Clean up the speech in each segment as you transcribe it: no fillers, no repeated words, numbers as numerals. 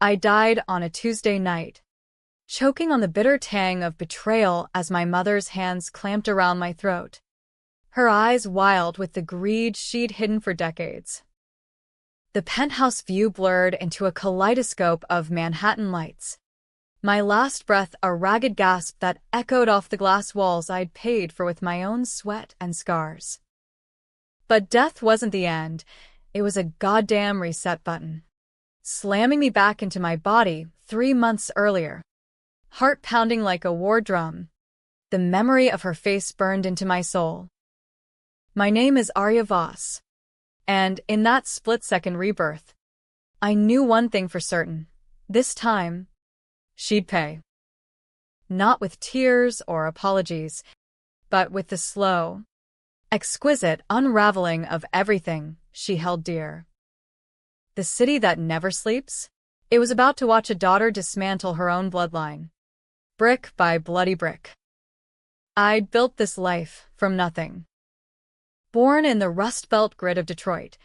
I died on a Tuesday night, choking on the bitter tang of betrayal as my mother's hands clamped around my throat, her eyes wild with the greed she'd hidden for decades. The penthouse view blurred into a kaleidoscope of Manhattan lights, my last breath a ragged gasp that echoed off the glass walls I'd paid for with my own sweat and scars. But death wasn't the end, it was a goddamn reset button, slamming me back into my body 3 months earlier, heart pounding like a war drum. The memory of her face burned into my soul. My name is Arya Voss, and in that split-second rebirth, I knew one thing for certain. This time, she'd pay. Not with tears or apologies, but with the slow, exquisite unraveling of everything she held dear. The city that never sleeps? It was about to watch a daughter dismantle her own bloodline, brick by bloody brick. I'd built this life from nothing. Born in the Rust Belt grit of Detroit,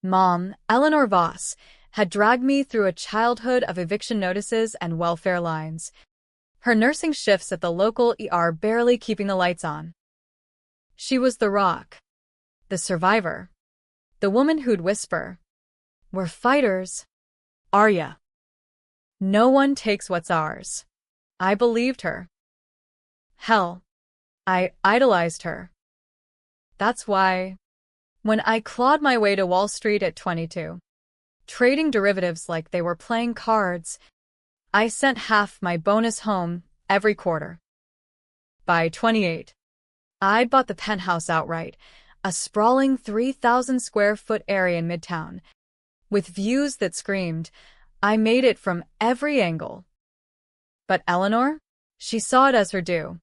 Mom, Eleanor Voss, had dragged me through a childhood of eviction notices and welfare lines, her nursing shifts at the local ER barely keeping the lights on. She was the rock, the survivor, the woman who'd whisper, "We're fighters, Arya. No one takes what's ours." I believed her. Hell, I idolized her. That's why, when I clawed my way to Wall Street at 22, trading derivatives like they were playing cards, I sent half my bonus home every quarter. By 28, I'd bought the penthouse outright, a sprawling 3,000-square-foot area in Midtown, with views that screamed, I made it from every angle. But Eleanor? She saw it as her due.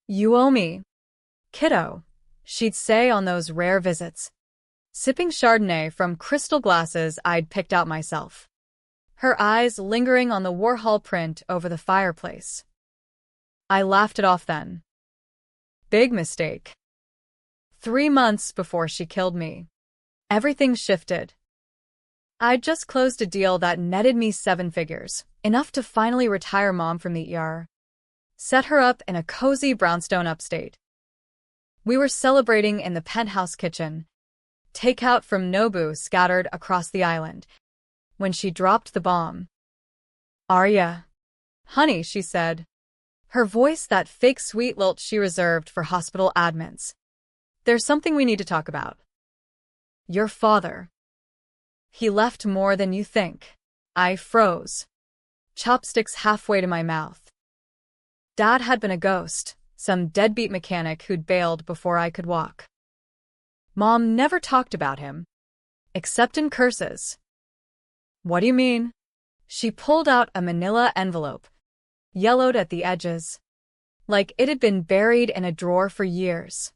"You owe me, kiddo," she'd say on those rare visits, sipping Chardonnay from crystal glasses I'd picked out myself, her eyes lingering on the Warhol print over the fireplace. I laughed it off then. Big mistake. 3 months before she killed me, everything shifted. I'd just closed a deal that netted me 7 figures, enough to finally retire Mom from the ER, set her up in a cozy brownstone upstate. We were celebrating in the penthouse kitchen, takeout from Nobu scattered across the island, when she dropped the bomb. "Arya." "Honey," she said, her voice that fake sweet lilt she reserved for hospital admins. "There's something we need to talk about. Your father. He left more than you think." I froze, chopsticks halfway to my mouth. Dad had been a ghost, some deadbeat mechanic who'd bailed before I could walk. Mom never talked about him, except in curses. "What do you mean?" She pulled out a manila envelope, yellowed at the edges, like it had been buried in a drawer for years.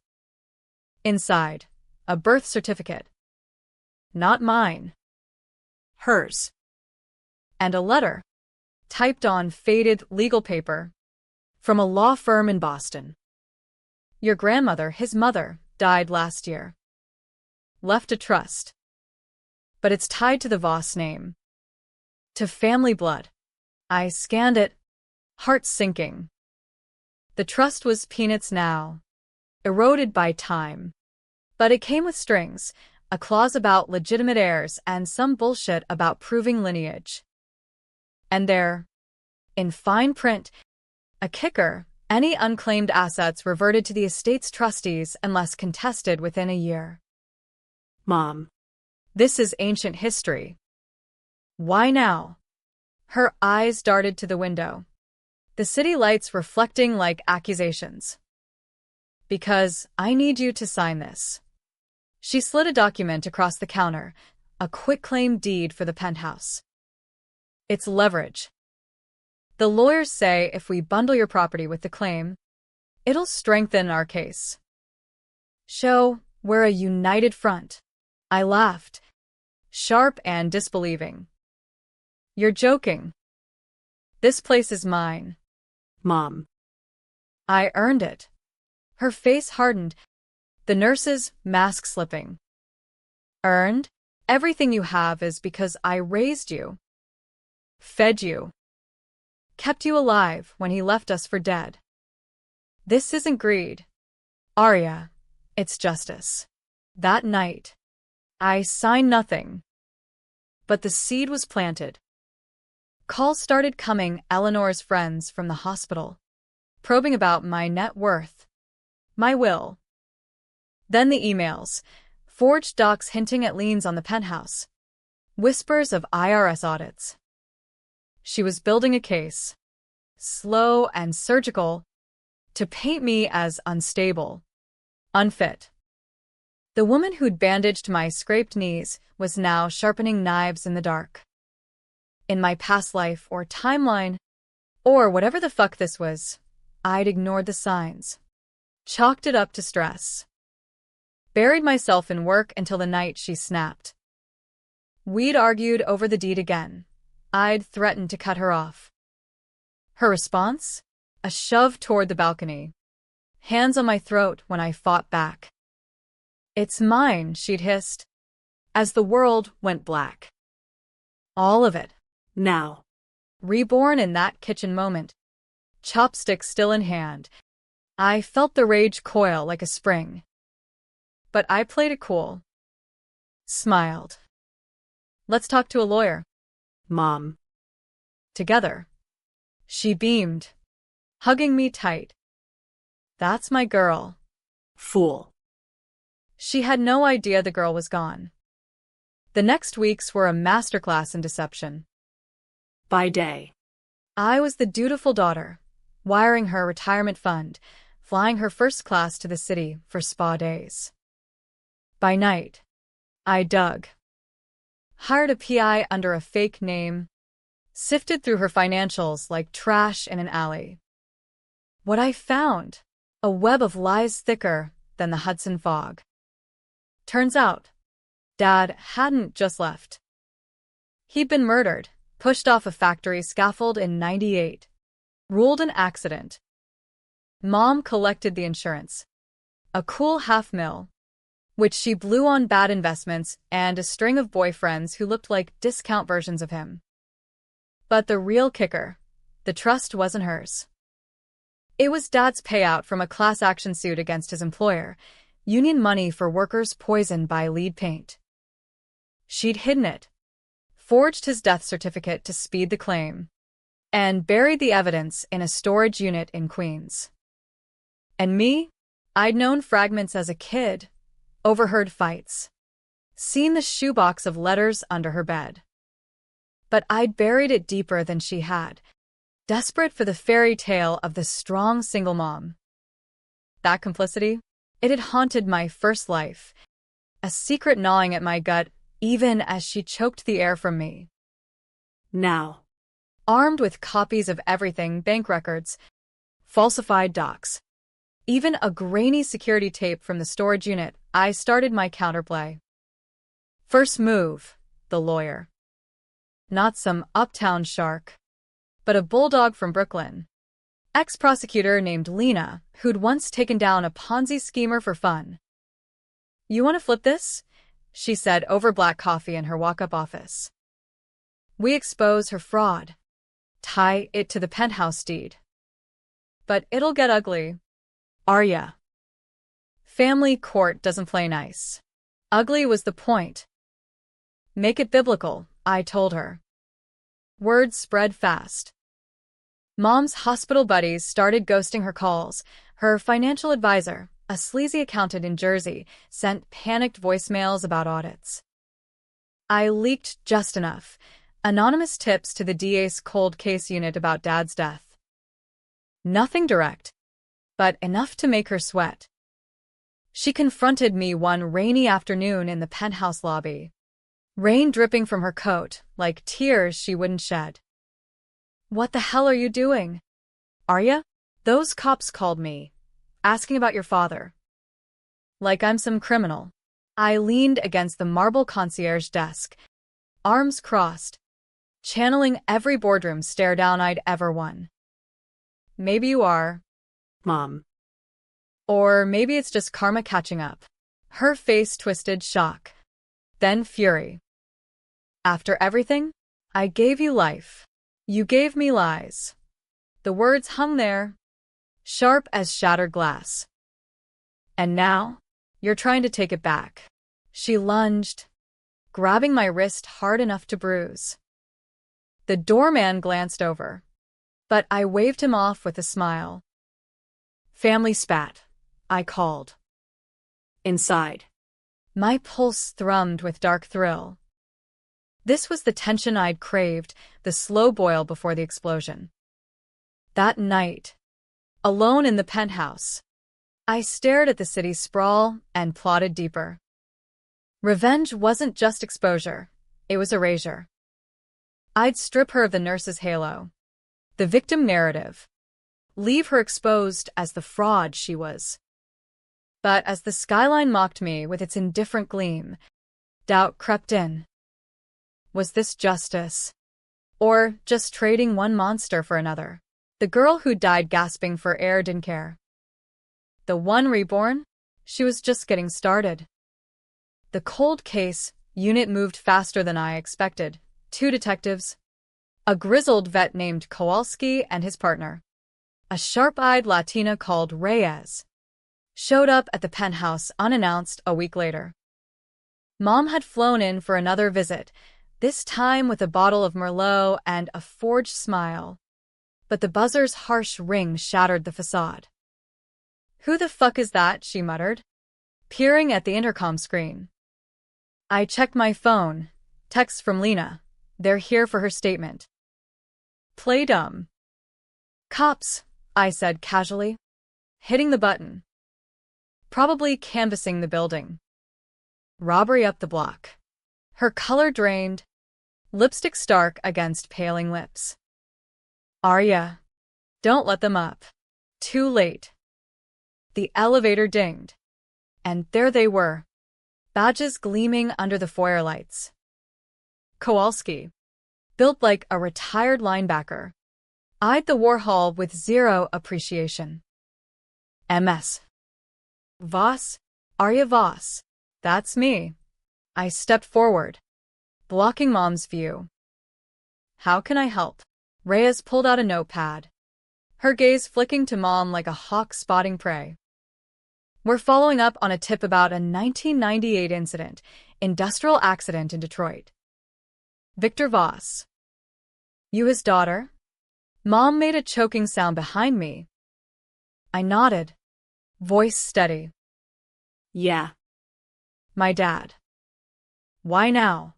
Inside, a birth certificate. Not mine. Hers. And a letter, typed on faded legal paper, from a law firm in Boston. "Your grandmother, his mother, died last year. Left a trust. But it's tied to the Voss name. To family blood." I scanned it, heart sinking. The trust was peanuts now, eroded by time. But it came with strings, a clause about legitimate heirs and some bullshit about proving lineage. And there, in fine print, a kicker, any unclaimed assets reverted to the estate's trustees unless contested within a year. "Mom, this is ancient history. Why now?" Her eyes darted to the window, the city lights reflecting like accusations. "Because I need you to sign this." She slid a document across the counter, a quitclaim deed for the penthouse. "It's leverage. The lawyers say if we bundle your property with the claim, it'll strengthen our case. Show we're a united front." I laughed, sharp and disbelieving. "You're joking. This place is mine, Mom. I earned it." Her face hardened, the nurse's mask slipping. "Earned? Everything you have is because I raised you." fed you, kept you alive when he left us for dead. This isn't greed, Arya. It's justice. That night, I signed nothing. But the seed was planted. Calls started coming, Eleanor's friends from the hospital, probing about my net worth, my will. Then the emails, forged docs hinting at liens on the penthouse, whispers of IRS audits. She was building a case, slow and surgical, to paint me as unstable, unfit. The woman who'd bandaged my scraped knees was now sharpening knives in the dark. In my past life or timeline, or whatever the fuck this was, I'd ignored the signs, chalked it up to stress. Buried myself in work until the night she snapped. We'd argued over the deed again. I'd threatened to cut her off. Her response? A shove toward the balcony. Hands on my throat when I fought back. It's mine, she'd hissed, as the world went black. All of it. Now. Reborn in that kitchen moment. Chopstick still in hand. I felt the rage coil like a spring. But I played it cool. Smiled. Let's talk to a lawyer, Mom. Together. She beamed, hugging me tight. That's my girl. Fool. She had no idea the girl was gone. The next weeks were a masterclass in deception. By day, I was the dutiful daughter, wiring her retirement fund, flying her first class to the city for spa days. By night, I dug. Hired a PI under a fake name, sifted through her financials like trash in an alley. What I found? A web of lies thicker than the Hudson fog. Turns out, Dad hadn't just left. He'd been murdered, pushed off a factory scaffold in '98. Ruled an accident. Mom collected the insurance. A cool $500,000, which she blew on bad investments and a string of boyfriends who looked like discount versions of him. But the real kicker, the trust wasn't hers. It was Dad's payout from a class action suit against his employer, union money for workers poisoned by lead paint. She'd hidden it, forged his death certificate to speed the claim, and buried the evidence in a storage unit in Queens. And me? I'd known fragments as a kid, overheard fights, seen the shoebox of letters under her bed. But I'd buried it deeper than she had, desperate for the fairy tale of the strong single mom. That complicity? It had haunted my first life, a secret gnawing at my gut even as she choked the air from me. Now, armed with copies of everything, bank records, falsified docs, even a grainy security tape from the storage unit, I started my counterplay. First move, the lawyer. Not some uptown shark, but a bulldog from Brooklyn. Ex-prosecutor named Lena, who'd once taken down a Ponzi schemer for fun. You want to flip this? She said over black coffee in her walk-up office. We expose her fraud. Tie it to the penthouse deed. But it'll get ugly. Arya. Family court doesn't play nice. Ugly was the point. Make it biblical, I told her. Words spread fast. Mom's hospital buddies started ghosting her calls. Her financial advisor, a sleazy accountant in Jersey, sent panicked voicemails about audits. I leaked just enough. Anonymous tips to the DA's cold case unit about Dad's death. Nothing direct, but enough to make her sweat. She confronted me one rainy afternoon in the penthouse lobby. Rain dripping from her coat, like tears she wouldn't shed. What the hell are you doing? Arya? Those cops called me, asking about your father. Like I'm some criminal. I leaned against the marble concierge desk, arms crossed, channeling every boardroom stare-down I'd ever won. Maybe you are, Mom. Or maybe it's just karma catching up. Her face twisted shock, then fury. After everything? I gave you life. You gave me lies. The words hung there, sharp as shattered glass. And now, you're trying to take it back. She lunged, grabbing my wrist hard enough to bruise. The doorman glanced over, but I waved him off with a smile. Family spat, I called. Inside, my pulse thrummed with dark thrill. This was the tension I'd craved, the slow boil before the explosion. That night, alone in the penthouse, I stared at the city's sprawl and plotted deeper. Revenge wasn't just exposure, it was erasure. I'd strip her of the nurse's halo, the victim narrative, leave her exposed as the fraud she was. But as the skyline mocked me with its indifferent gleam, doubt crept in. Was this justice? Or just trading one monster for another? The girl who died gasping for air didn't care. The one reborn? She was just getting started. The cold case unit moved faster than I expected. 2 detectives, a grizzled vet named Kowalski and his partner, a sharp-eyed Latina called Reyes, showed up at the penthouse unannounced a week later. Mom had flown in for another visit, this time with a bottle of Merlot and a forged smile. But the buzzer's harsh ring shattered the facade. "Who the fuck is that?" she muttered, peering at the intercom screen. I checked my phone. Text from Lena. They're here for her statement. Play dumb. Cops, I said casually, hitting the button. Probably canvassing the building. Robbery up the block. Her color drained, lipstick stark against paling lips. Arya, don't let them up. Too late. The elevator dinged. And there they were, badges gleaming under the foyer lights. Kowalski, built like a retired linebacker, eyed the Warhol with zero appreciation. MS. Voss, Arya Voss, that's me. I stepped forward, blocking Mom's view. How can I help? Reyes pulled out a notepad, her gaze flicking to Mom like a hawk spotting prey. We're following up on a tip about a 1998 incident, industrial accident in Detroit. Victor Voss. You his daughter? Mom made a choking sound behind me. I nodded, voice steady. Yeah. My dad. Why now?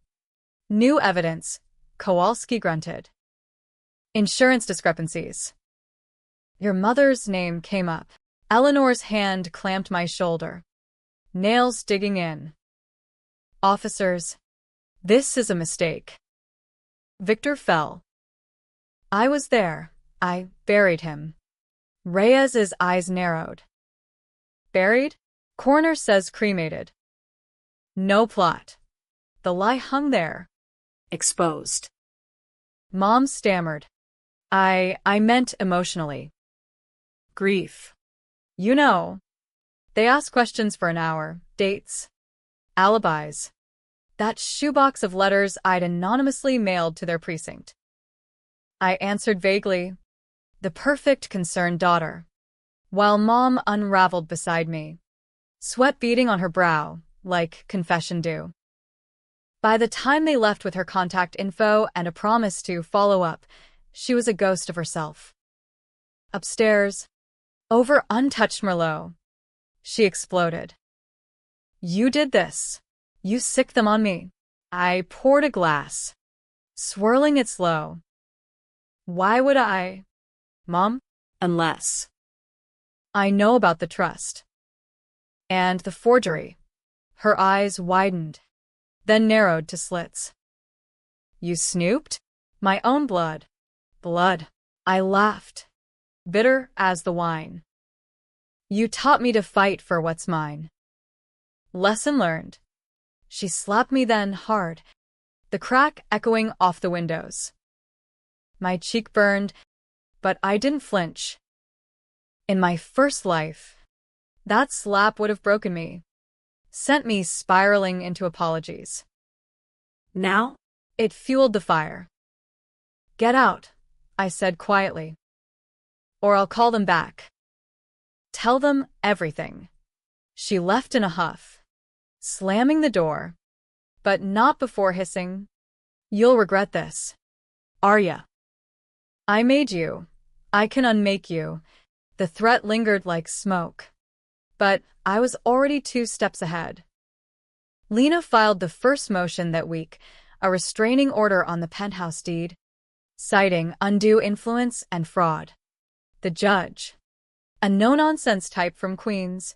New evidence, Kowalski grunted. Insurance discrepancies. Your mother's name came up. Eleanor's hand clamped my shoulder, nails digging in. Officers, this is a mistake. Victor fell. I was there. I buried him. Reyes's eyes narrowed. Buried? Coroner says cremated. No plot. The lie hung there. Exposed. Mom stammered. I meant emotionally. Grief. You know. They asked questions for an hour. Dates. Alibis. That shoebox of letters I'd anonymously mailed to their precinct. I answered vaguely. The perfect concerned daughter. While Mom unraveled beside me, sweat beading on her brow, like confession due. By the time they left with her contact info and a promise to follow up, she was a ghost of herself. Upstairs, over untouched Merlot, she exploded. You did this. You sicked them on me. I poured a glass, swirling it slow. Why would I, Mom? Unless I know about the trust. And the forgery. Her eyes widened, then narrowed to slits. You snooped? My own blood. Blood. I laughed, bitter as the wine. You taught me to fight for what's mine. Lesson learned. She slapped me then hard, the crack echoing off the windows. My cheek burned, but I didn't flinch. In my first life, that slap would have broken me, sent me spiraling into apologies. Now, it fueled the fire. Get out, I said quietly. Or I'll call them back. Tell them everything. She left in a huff, slamming the door, but not before hissing, "You'll regret this. Arya. I made you. I can unmake you." The threat lingered like smoke, but I was already 2 steps ahead. Lena filed the first motion that week, a restraining order on the Penthouse deed, citing undue influence and fraud. The judge, a no-nonsense type from Queens,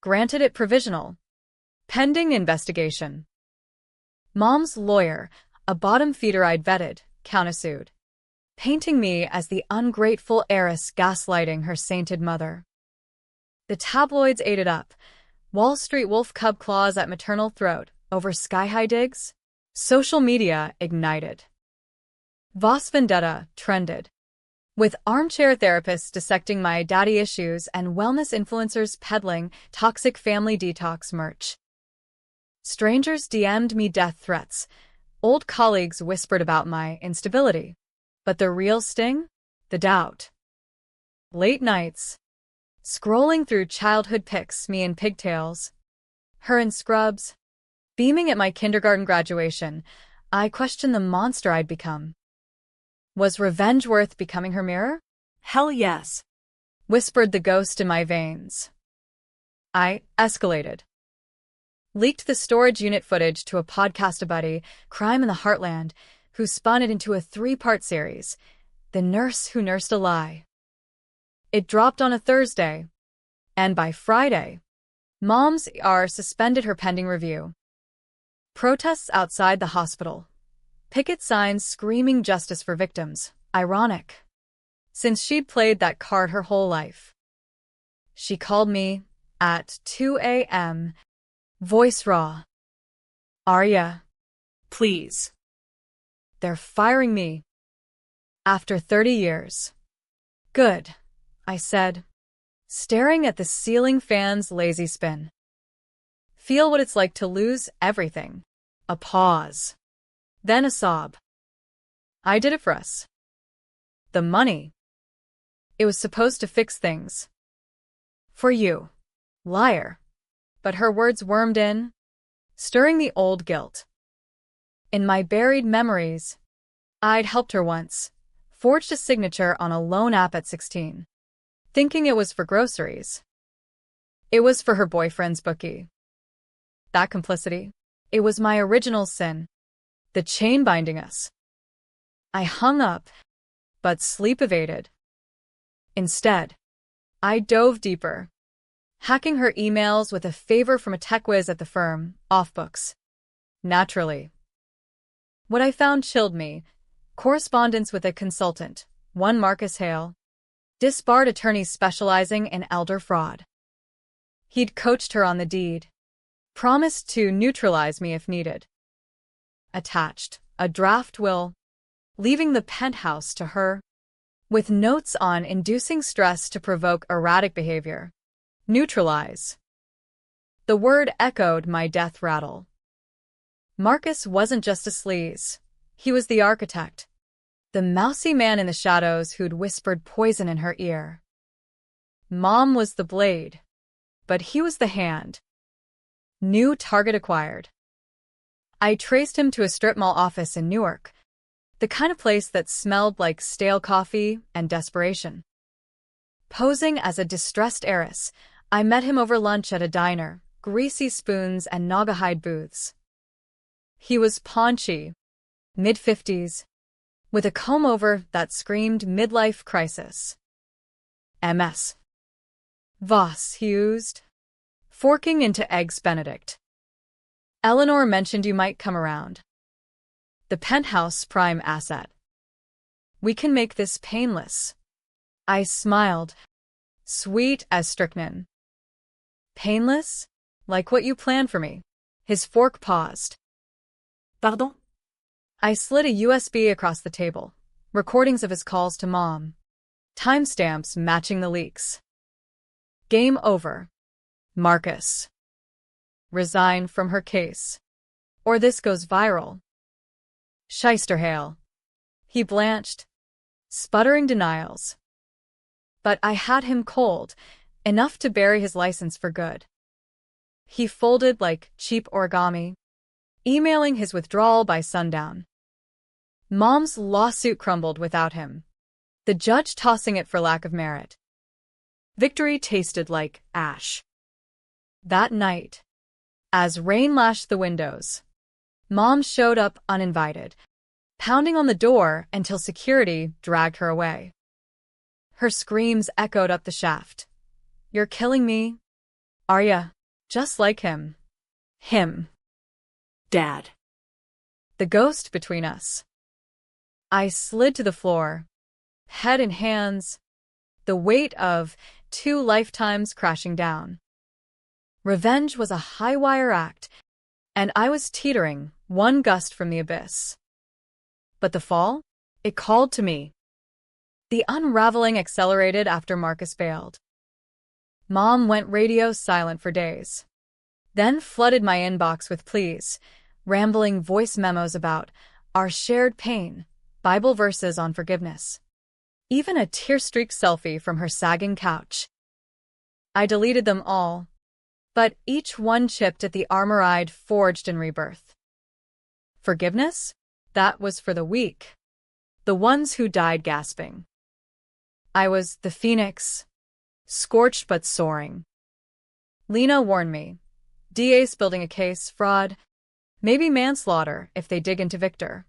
granted it provisional, pending investigation. Mom's lawyer, a bottom feeder I'd vetted, countersued, painting me as the ungrateful heiress gaslighting her sainted mother. The tabloids ate it up. Wall Street wolf cub claws at maternal throat over sky-high digs. Social media ignited. Vos Vendetta trended, with armchair therapists dissecting my daddy issues and wellness influencers peddling toxic family detox merch. Strangers DM'd me death threats. Old colleagues whispered about my instability. But the real sting? The doubt. Late nights, scrolling through childhood pics, me in pigtails, her in scrubs, beaming at my kindergarten graduation, I questioned the monster I'd become. Was revenge worth becoming her mirror? Hell yes, whispered the ghost in my veins. I escalated. Leaked the storage unit footage to a podcast buddy, Crime in the Heartland, who spun it into a 3-part series, The Nurse Who Nursed a Lie. It dropped on a Thursday, and by Friday, Mom's ER suspended her pending review. Protests outside the hospital. Picket signs screaming justice for victims. Ironic, since she'd played that card her whole life. She called me at 2 a.m., voice raw. "Arya, please. They're firing me. After 30 years. Good, I said, staring at the ceiling fan's lazy spin. Feel what it's like to lose everything. A pause. Then a sob. I did it for us. The money. It was supposed to fix things. For you. Liar. But her words wormed in, stirring the old guilt. In my buried memories, I'd helped her once, forged a signature on a loan app at 16, thinking it was for groceries. It was for her boyfriend's bookie. That complicity, it was my original sin, the chain binding us. I hung up, but sleep evaded. Instead, I dove deeper, hacking her emails with a favor from a tech whiz at the firm, off books. Naturally. What I found chilled me. Correspondence with a consultant, one Marcus Hale, disbarred attorney specializing in elder fraud. He'd coached her on the deed, promised to neutralize me if needed. Attached, a draft will, leaving the penthouse to her, with notes on inducing stress to provoke erratic behavior. Neutralize. The word echoed my death rattle. Marcus wasn't just a sleaze. He was the architect, the mousy man in the shadows who'd whispered poison in her ear. Mom was the blade, but he was the hand. New target acquired. I traced him to a strip mall office in Newark, the kind of place that smelled like stale coffee and desperation. Posing as a distressed heiress, I met him over lunch at a diner, greasy spoons and naugahyde booths. He was paunchy, mid-50s, with a comb-over that screamed midlife crisis. MS. Voss, he oozed, forking into Eggs Benedict. Eleanor mentioned you might come around. The penthouse prime asset. We can make this painless. I smiled, sweet as strychnine. Painless? Like what you planned for me. His fork paused. Pardon? I slid a USB across the table, recordings of his calls to Mom, timestamps matching the leaks. Game over. Marcus. Resign from her case. Or this goes viral. Scheisterhale. He blanched, sputtering denials. But I had him cold, enough to bury his license for good. He folded like cheap origami, emailing his withdrawal by sundown. Mom's lawsuit crumbled without him, the judge tossing it for lack of merit. Victory tasted like ash. That night, as rain lashed the windows, Mom showed up uninvited, pounding on the door until security dragged her away. Her screams echoed up the shaft. "You're killing me, Arya. Just like him. Him. Dad. The ghost between us." I slid to the floor, head in hands, the weight of 2 lifetimes crashing down. Revenge was a high-wire act, and I was teetering, one gust from the abyss. But the fall? It called to me. The unraveling accelerated after Marcus bailed. Mom went radio silent for days, then flooded my inbox with pleas, rambling voice memos about our shared pain, Bible verses on forgiveness, even a tear-streaked selfie from her sagging couch. I deleted them all, but each one chipped at the armor I'd forged in rebirth. Forgiveness? That was for the weak, the ones who died gasping. I was the phoenix, scorched but soaring. Lena warned me. DA's building a case, fraud, maybe manslaughter if they dig into Victor.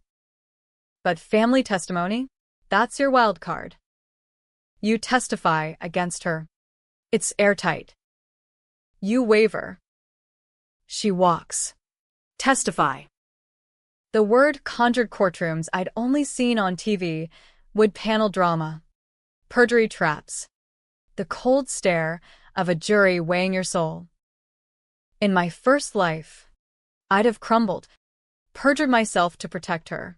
But family testimony? That's your wild card. You testify against her. It's airtight. You waver. She walks. Testify. The word conjured courtrooms I'd only seen on TV, wood panel drama, perjury traps, the cold stare of a jury weighing your soul. In my first life, I'd have crumbled, perjured myself to protect her.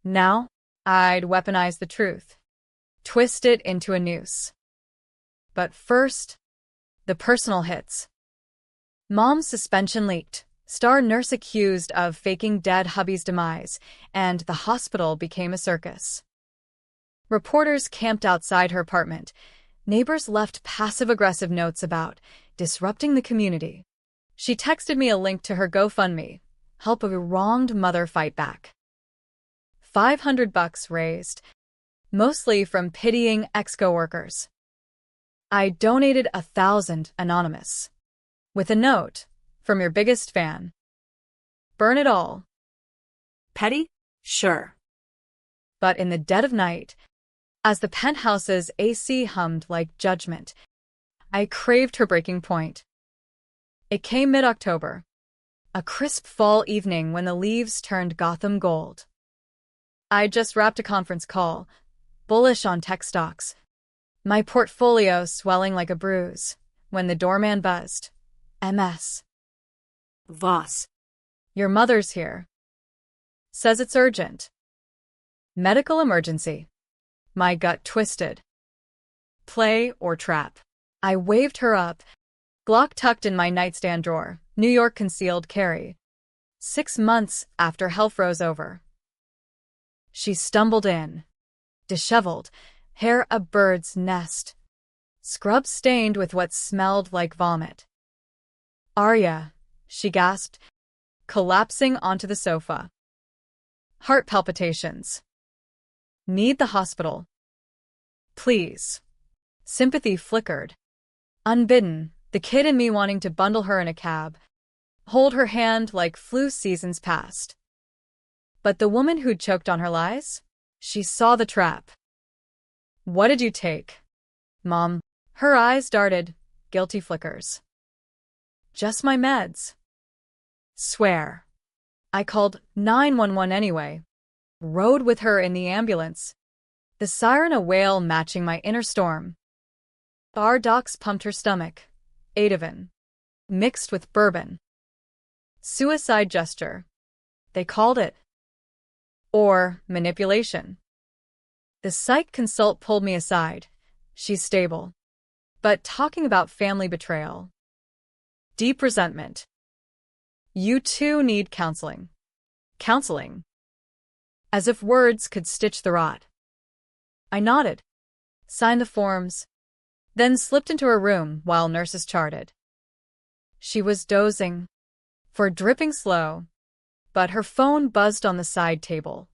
Now, I'd weaponize the truth, twist it into a noose. But first, the personal hits. Mom's suspension leaked, star nurse accused of faking dead hubby's demise, and the hospital became a circus. Reporters camped outside her apartment. Neighbors left passive-aggressive notes about disrupting the community. She texted me a link to her GoFundMe, help a wronged mother fight back. $500 raised, mostly from pitying ex-coworkers. I donated 1,000 anonymous, with a note from your biggest fan. Burn it all. Petty? Sure. But in the dead of night, as the Penthouse's AC hummed like judgment, I craved her breaking point. It came mid-October, a crisp fall evening when the leaves turned Gotham gold. I'd just wrapped a conference call, bullish on tech stocks, my portfolio swelling like a bruise, when the doorman buzzed. MS. Voss. Your mother's here. Says it's urgent. Medical emergency. My gut twisted. Play or trap? I waved her up, Glock tucked in my nightstand drawer, New York concealed carry. 6 months after hell froze over. She stumbled in, disheveled, hair a bird's nest, scrub stained with what smelled like vomit. "Arya," she gasped, collapsing onto the sofa. Heart palpitations. "Need the hospital." "Please." Sympathy flickered. Unbidden, the kid in me wanting to bundle her in a cab, hold her hand like flu seasons past. But the woman who'd choked on her lies? She saw the trap. "What did you take, Mom?" Her eyes darted, guilty flickers. "Just my meds." "Swear." I called 911 anyway. Rode with her in the ambulance, the siren a wail matching my inner storm. Our docs pumped her stomach, Ativan, mixed with bourbon. Suicide gesture, they called it. Or manipulation. The psych consult pulled me aside. She's stable. But talking about family betrayal. Deep resentment. "You two need counseling." Counseling? as if words could stitch the rot. I nodded, signed the forms, then slipped into her room while nurses charted. She was dozing, for dripping slow, but her phone buzzed on the side table.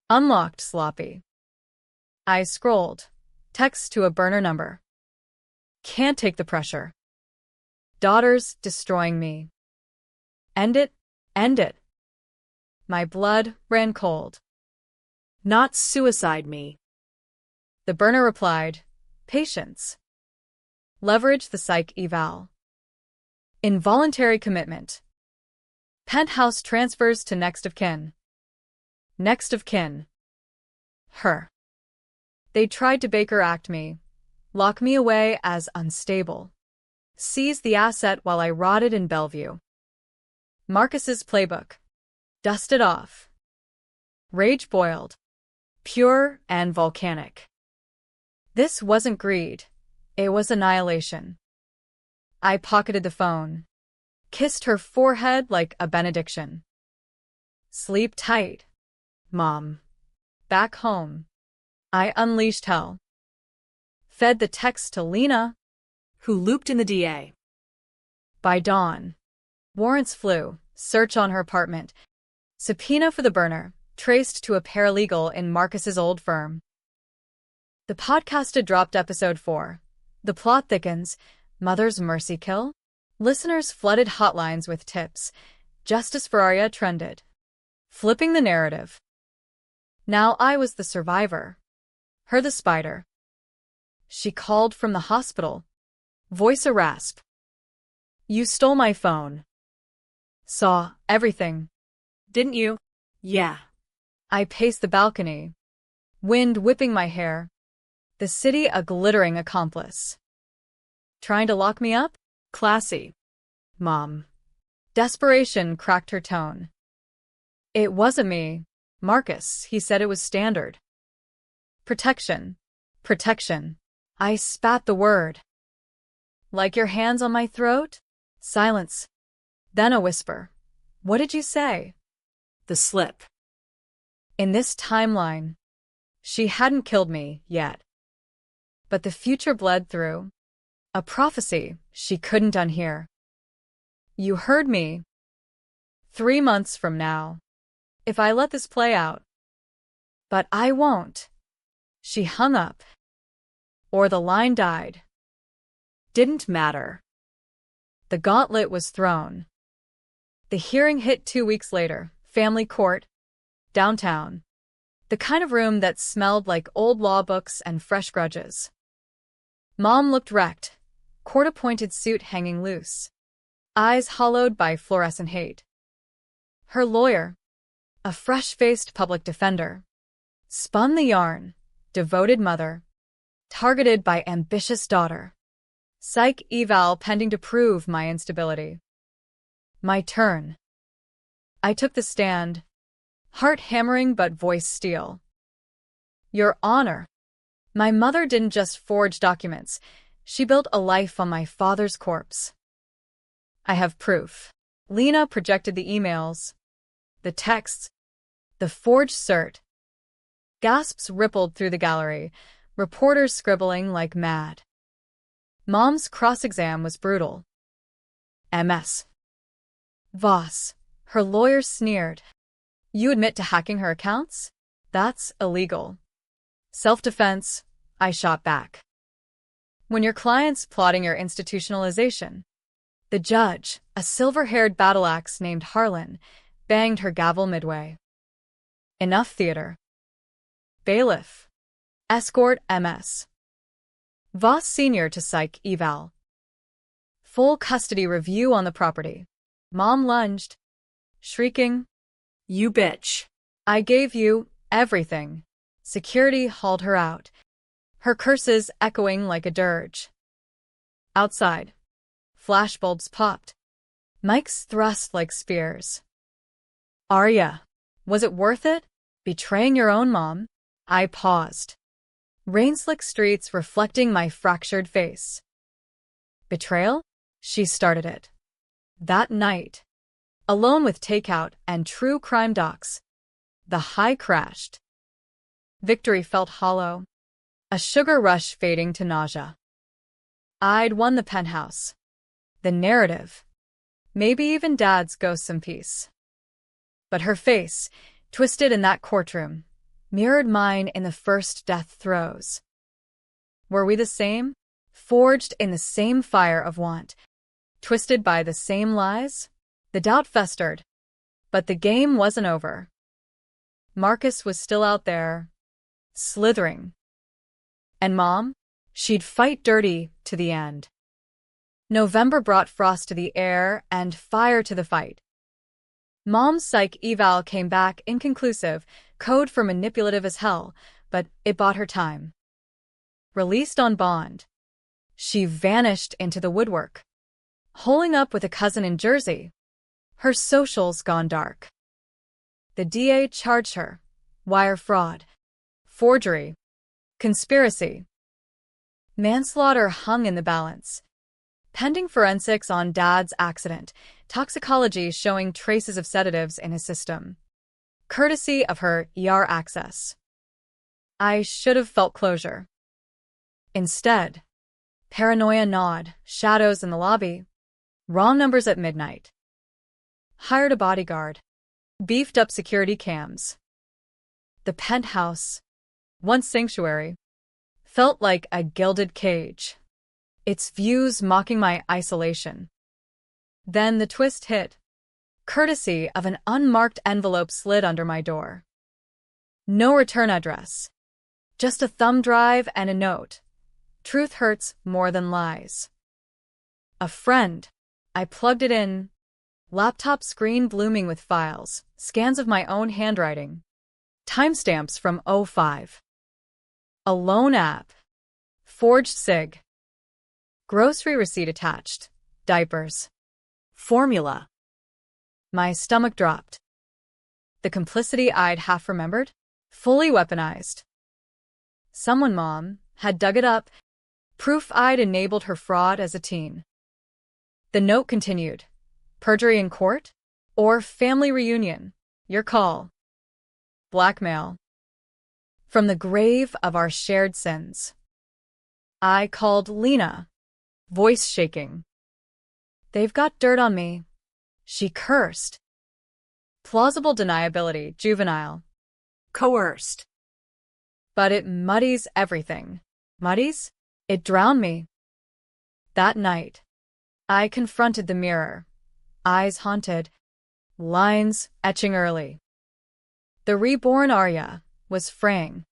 Unlocked sloppy. I scrolled, text to a burner number. Can't take the pressure. Daughter's destroying me. End it, end it. My blood ran cold. Not suicide me. The burner replied, patience. Leverage the psych eval. Involuntary commitment. Penthouse transfers to next of kin. Next of kin. Her. They tried to Baker Act me, lock me away as unstable, seize the asset while I rotted in Bellevue. Marcus's playbook. Dusted off. Rage boiled. Pure and volcanic. This wasn't greed. It was annihilation. I pocketed the phone, kissed her forehead like a benediction. Sleep tight, Mom. Back home. I unleashed hell. Fed the text to Lena, Who looped in the DA. By dawn, warrants flew, search on her apartment, subpoena for the burner, traced to a paralegal in Marcus's old firm. The podcast had dropped episode 4. The plot thickens. Mother's mercy kill? Listeners flooded hotlines with tips. Justice for Arya trended. Flipping the narrative. Now I was the survivor. Her the spider. She called from the hospital. Voice a rasp. You stole my phone. Saw everything. Didn't you? Yeah. I paced the balcony. Wind whipping my hair. The city a glittering accomplice. Trying to lock me up? Classy. Mom. Desperation cracked her tone. It wasn't me. Marcus, he said it was standard. Protection. Protection. I spat the word. Like your hands on my throat? Silence. Then a whisper. What did you say? The slip. In this timeline, she hadn't killed me yet. But the future bled through. A prophecy she couldn't unhear. You heard me. 3 months from now. If I let this play out. But I won't. She hung up. Or the line died. Didn't matter. The gauntlet was thrown. The hearing hit 2 weeks later, family court, downtown. The kind of room that smelled like old law books and fresh grudges. Mom looked wrecked, court-appointed suit hanging loose. Eyes hollowed by fluorescent hate. Her lawyer, a fresh-faced public defender, spun the yarn, devoted mother, targeted by ambitious daughter. Psych eval pending to prove my instability. My turn. I took the stand, heart hammering but voice steel. Your Honor, my mother didn't just forge documents, she built a life on my father's corpse. I have proof. Lena projected the emails, the texts, the forged cert. Gasps rippled through the gallery, reporters scribbling like mad. Mom's cross-exam was brutal. MS. Voss, her lawyer sneered. You admit to hacking her accounts? That's illegal. Self-defense, I shot back. When your client's plotting your institutionalization. The judge, a silver-haired battle axe named Harlan, banged her gavel midway. Enough theater. Bailiff. Escort MS. Voss Sr. to Psych Eval. Full custody review on the property. Mom lunged, shrieking, You bitch. I gave you everything. Security hauled her out, her curses echoing like a dirge. Outside, flashbulbs popped. Mics thrust like spears. Arya, was it worth it? Betraying your own mom? I paused. Rain-slick streets reflecting my fractured face. Betrayal? She started it. That night, alone with takeout and true crime docs, The high crashed. Victory felt hollow, a sugar rush fading to nausea. I'd won the penthouse. The narrative. Maybe even Dad's ghosts in peace. But her face, twisted in that courtroom, mirrored mine in the first death throes. Were we the same? Forged in the same fire of want, twisted by the same lies? The doubt festered, but the game wasn't over. Marcus was still out there, slithering. And Mom? She'd fight dirty to the end. November brought frost to the air and fire to the fight. Mom's psych eval came back inconclusive, code for manipulative as hell, but it bought her time. Released on bond, she vanished into the woodwork, holing up with a cousin in Jersey. Her socials gone dark. The DA charged her. Wire fraud. Forgery. Conspiracy. Manslaughter hung in the balance. Pending forensics on Dad's accident, toxicology showing traces of sedatives in his system. Courtesy of her ER access. I should have felt closure. Instead, paranoia gnawed, shadows in the lobby, wrong numbers at midnight. Hired a bodyguard. Beefed up security cams. The penthouse, once sanctuary, felt like a gilded cage, its views mocking my isolation. Then the twist hit, courtesy of an unmarked envelope slid under my door. No return address, just a thumb drive and a note. Truth hurts more than lies. A friend. I plugged it in. Laptop screen blooming with files, scans of my own handwriting. Timestamps from '05. A loan app. Forged SIG. Grocery receipt attached. Diapers. Formula. My stomach dropped. The complicity I'd half remembered? Fully weaponized. Someone, Mom, had dug it up. Proof I'd enabled her fraud as a teen. The note continued. Perjury in court? Or family reunion? Your call. Blackmail. From the grave of our shared sins. I called Lena, voice shaking. They've got dirt on me. She cursed. Plausible deniability, juvenile. Coerced. But it muddies everything. Muddies? It drowned me. That night, I confronted the mirror. Eyes haunted, lines etching early. The reborn Arya was fraying.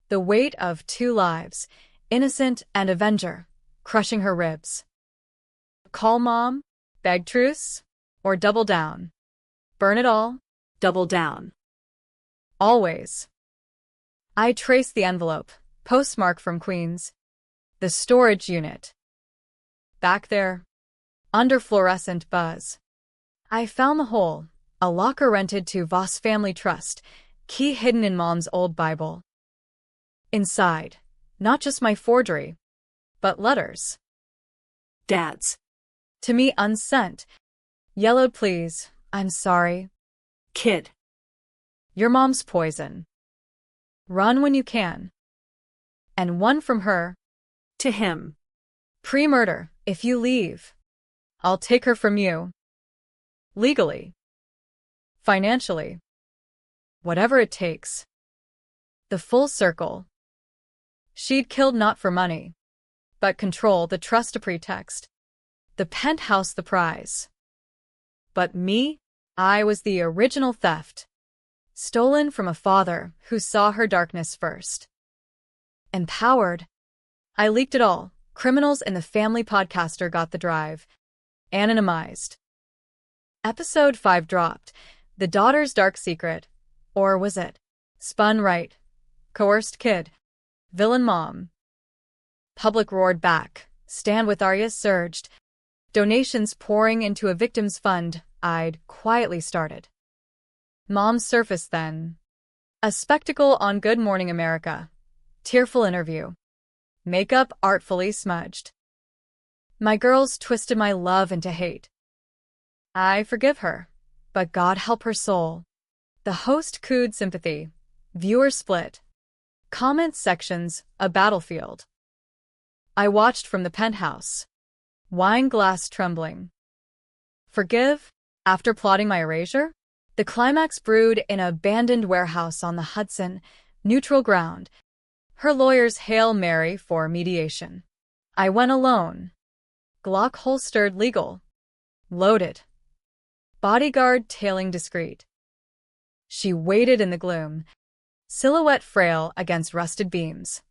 The weight of two lives, innocent and avenger, crushing her ribs. Call Mom? Beg truce? Or double down? Burn it all? Double down. Always. I traced the envelope, postmark from Queens. The storage unit. Back there, under fluorescent buzz. I found the hole, a locker rented to Voss Family Trust, key hidden in Mom's old Bible. Inside, not just my forgery, but letters. Dad's. To me unsent. Yellowed please, I'm sorry. Kid. Your mom's poison. Run when you can. And one from her. To him. Pre-murder, if you leave, I'll take her from you. Legally. Financially. Whatever it takes. The full circle. She'd killed not for money, but control, the trust a pretext. The penthouse the prize. But me? I was the original theft. Stolen from a father who saw her darkness first. Empowered. I leaked it all. Criminals in the family podcaster got the drive. Anonymized. Episode 5 dropped. The daughter's dark secret. Or was it? Spun right. Coerced kid. Villain mom. Public roared back. Stand with Arya surged. Donations pouring into a victim's fund I'd quietly started. Mom surfaced then. A spectacle on Good Morning America. Tearful interview. Makeup artfully smudged. My girls twisted my love into hate. I forgive her, but God help her soul. The host cooed sympathy. Viewers split. Comment sections, a battlefield. I watched from the penthouse. Wine glass trembling. Forgive? After plotting my erasure? The climax brewed in an abandoned warehouse on the Hudson, neutral ground. Her lawyers Hail Mary for mediation. I went alone. Glock holstered legal. Loaded. Bodyguard tailing discreet. She waited in the gloom, silhouette frail against rusted beams.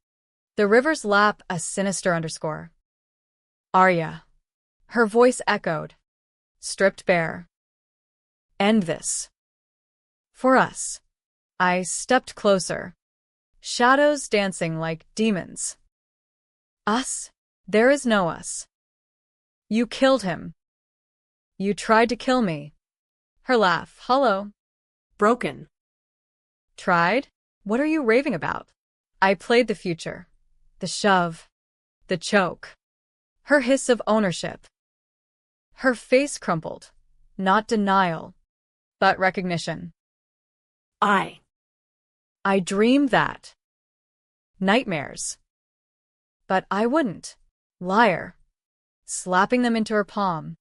The river's lap a sinister underscore. Arya. Her voice echoed. Stripped bare. End this. For us. I stepped closer. Shadows dancing like demons. Us? There is no us. You killed him. You tried to kill me. Her laugh, hollow. Broken. Tried? What are you raving about? I played the future. The shove. The choke. Her hiss of ownership. Her face crumpled. Not denial, but recognition. I dreamed that. Nightmares. But I wouldn't. Liar. Slapping them into her palm.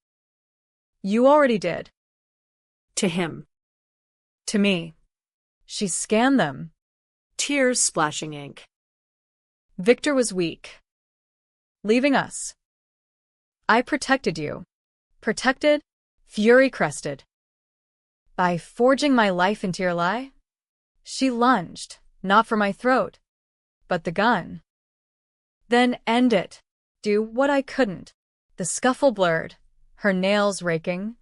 You already did. To him. To me. She scanned them. Tears splashing ink. Victor was weak. Leaving us. I protected you. Protected, fury-crested. By forging my life into your lie? She lunged, not for my throat, but the gun. Then end it. Do what I couldn't. The scuffle blurred, her nails raking,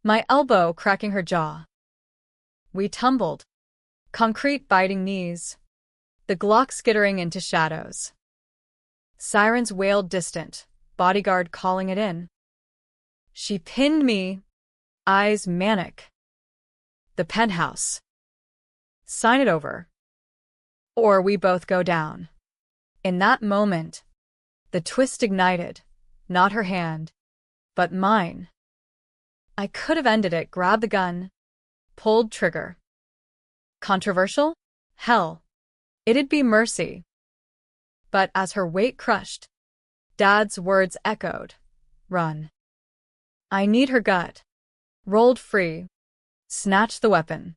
my elbow cracking her jaw. We tumbled. Concrete biting knees. The Glock skittering into shadows. Sirens wailed distant, bodyguard calling it in. She pinned me, eyes manic. The penthouse. Sign it over. Or we both go down. In that moment, the twist ignited, not her hand, but mine. I could have ended it, grabbed the gun, pulled trigger. Controversial? Hell. It'd be mercy. But as her weight crushed, Dad's words echoed. Run. I need her gut. Rolled free. Snatched the weapon.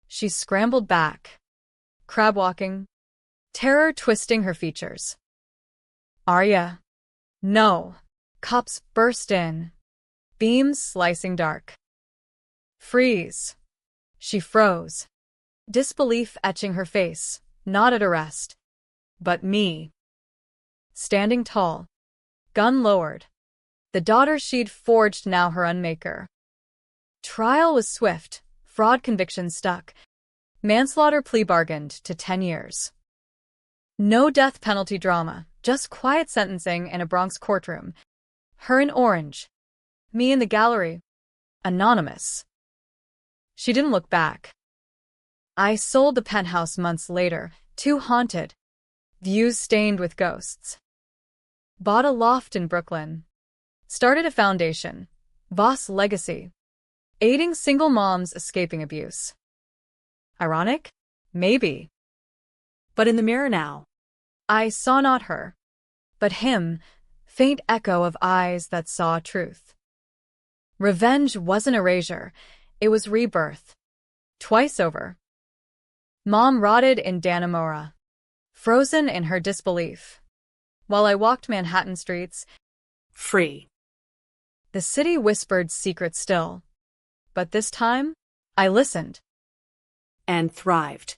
She scrambled back. Crab walking. Terror twisting her features. Arya. No. Cops burst in. Beams slicing dark. Freeze. She froze. Disbelief etching her face, not at arrest, but me. Standing tall. Gun lowered. The daughter she'd forged now her unmaker. Trial was swift, fraud conviction stuck. Manslaughter plea bargained to 10 years. No death penalty drama, just quiet sentencing in a Bronx courtroom. Her in orange. Me in the gallery. Anonymous. She didn't look back. I sold the penthouse months later, too haunted. Views stained with ghosts. Bought a loft in Brooklyn. Started a foundation. Voss Legacy. Aiding single moms escaping abuse. Ironic? Maybe. But in the mirror now. I saw not her, but him, faint echo of eyes that saw truth. Revenge wasn't erasure, it was rebirth. Twice over. Mom rotted in Dannemora, frozen in her disbelief. While I walked Manhattan streets, Free. the city whispered secrets still. But this time, I listened. And thrived.